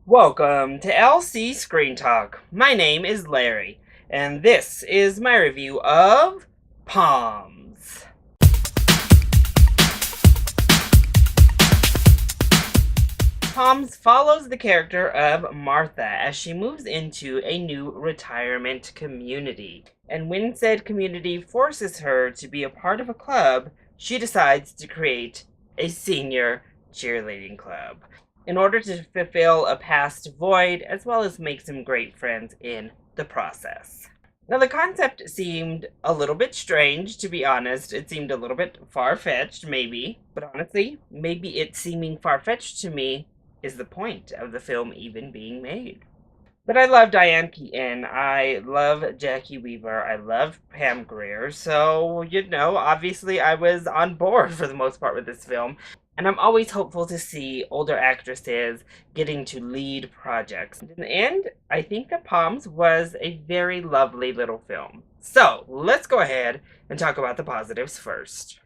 Welcome to LC Screen Talk. My name is Larry, and this is my review of Poms. Poms follows the character of Martha as she moves into a new retirement community. And when said community forces her to be a part of a club, she decides to create a senior cheerleading club in order to fulfill a past void as well as make some great friends in the process. Now, the concept seemed a little bit strange, to be honest. It seemed a little bit far-fetched, maybe. But honestly, maybe it seeming far-fetched to me is the point of the film even being made. But I love Diane Keaton. I love Jackie Weaver. I love Pam Grier. So, obviously I was on board for the most part with this film. And I'm always hopeful to see older actresses getting to lead projects. In the end, I think that Poms was a very lovely little film. So, let's go ahead and talk about the positives first.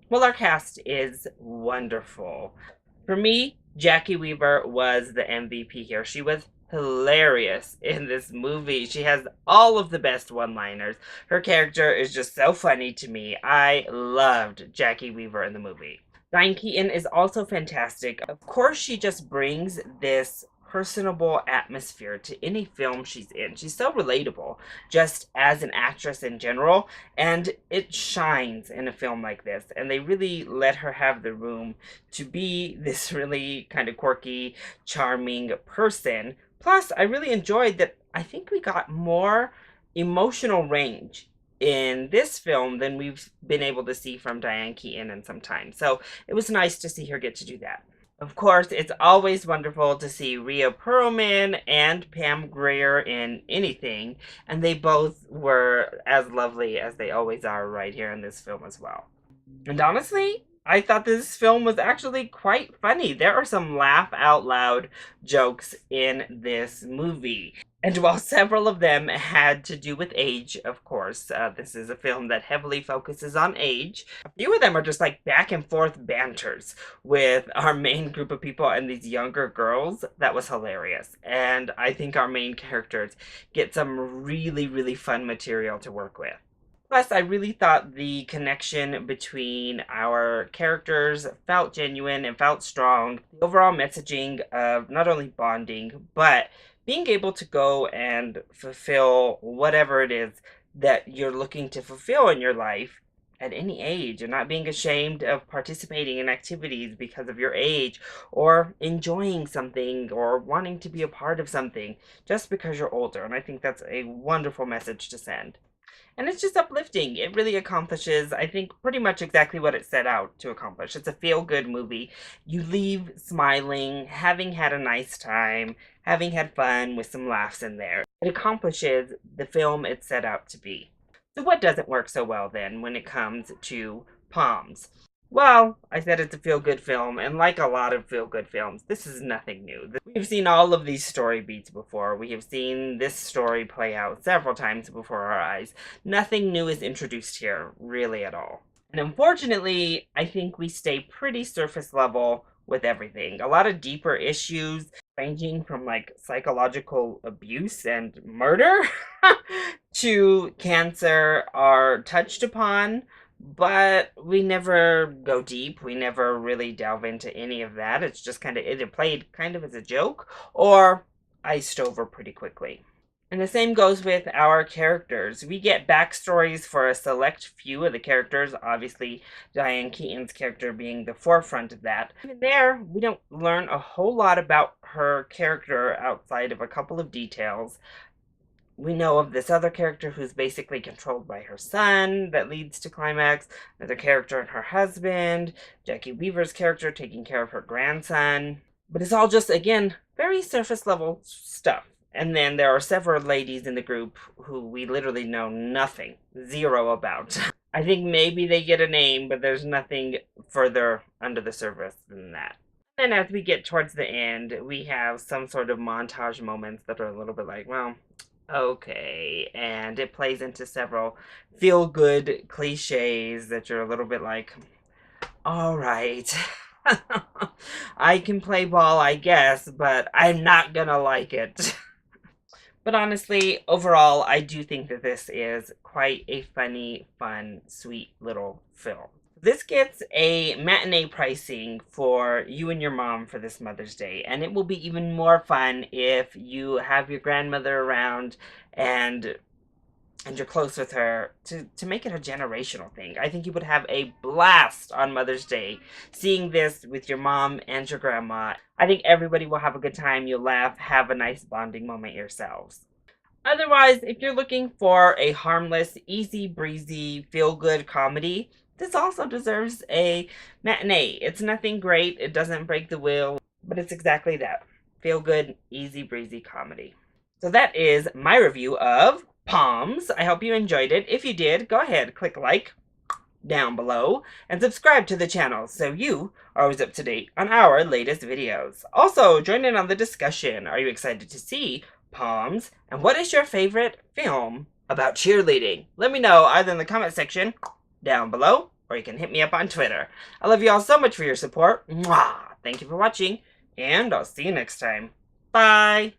Well, our cast is wonderful. For me, Jackie Weaver was the MVP here. She was hilarious in this movie. She has all of the best one-liners. Her character is just so funny to me. I loved Jackie Weaver in the movie. Diane Keaton is also fantastic. Of course, she just brings this personable atmosphere to any film she's in. She's so relatable just as an actress in general, and it shines in a film like this. And they really let her have the room to be this really kind of quirky, charming person. Plus, I really enjoyed that I think we got more emotional range in this film than we've been able to see from Diane Keaton in some time. So it was nice to see her get to do that. Of course, it's always wonderful to see Rhea Perlman and Pam Grier in anything, and they both were as lovely as they always are right here in this film as well. And honestly, I thought this film was actually quite funny. There are some laugh out loud jokes in this movie. And while several of them had to do with age, of course, this is a film that heavily focuses on age, a few of them are just like back and forth banters with our main group of people and these younger girls. That was hilarious. And I think our main characters get some really, really fun material to work with. Plus, I really thought the connection between our characters felt genuine and felt strong. The overall messaging of not only bonding, but being able to go and fulfill whatever it is that you're looking to fulfill in your life at any age, and not being ashamed of participating in activities because of your age, or enjoying something or wanting to be a part of something just because you're older. And I think that's a wonderful message to send. And it's just uplifting. It really accomplishes, I think, pretty much exactly what it set out to accomplish. It's a feel-good movie. You leave smiling, having had a nice time, having had fun with some laughs in there. It accomplishes the film it set out to be. So what doesn't work so well then when it comes to Poms? Well, I said it's a feel-good film, and like a lot of feel-good films, this is nothing new. We've seen all of these story beats before. We have seen this story play out several times before our eyes. Nothing new is introduced here, really at all. And unfortunately, I think we stay pretty surface level with everything. A lot of deeper issues, ranging from like psychological abuse and murder to cancer, are touched upon. But we never go deep. We never really delve into any of that. It's just kind of either played kind of as a joke or iced over pretty quickly. And the same goes with our characters. We get backstories for a select few of the characters, obviously Diane Keaton's character being the forefront of that. Even there, we don't learn a whole lot about her character outside of a couple of details. We know of this other character who's basically controlled by her son that leads to climax, another character and her husband, Jackie Weaver's character taking care of her grandson. But it's all just, again, very surface level stuff. And then there are several ladies in the group who we literally know nothing, zero about. I think maybe they get a name, but there's nothing further under the surface than that. And as we get towards the end, we have some sort of montage moments that are a little bit like, well, okay, and it plays into several feel-good cliches that you're a little bit like, all right. I can play ball, I guess, but I'm not gonna like it. But honestly, overall, I do think that this is quite a funny, fun, sweet little film. This gets a matinee pricing for you and your mom for this Mother's Day, and it will be even more fun if you have your grandmother around and you're close with her to make it a generational thing. I think you would have a blast on Mother's Day seeing this with your mom and your grandma. I think everybody will have a good time. You'll laugh, have a nice bonding moment yourselves. Otherwise, if you're looking for a harmless, easy breezy, feel good comedy, this also deserves a matinee. It's nothing great, it doesn't break the will, but it's exactly that. Feel good, easy breezy comedy. So that is my review of Poms. I hope you enjoyed it. If you did, go ahead, click like down below and subscribe to the channel so you are always up to date on our latest videos. Also, join in on the discussion. Are you excited to see Poms? And what is your favorite film about cheerleading? Let me know either in the comment section down below or you can hit me up on Twitter. I love you all so much for your support. Mwah! Thank you for watching and I'll see you next time. Bye!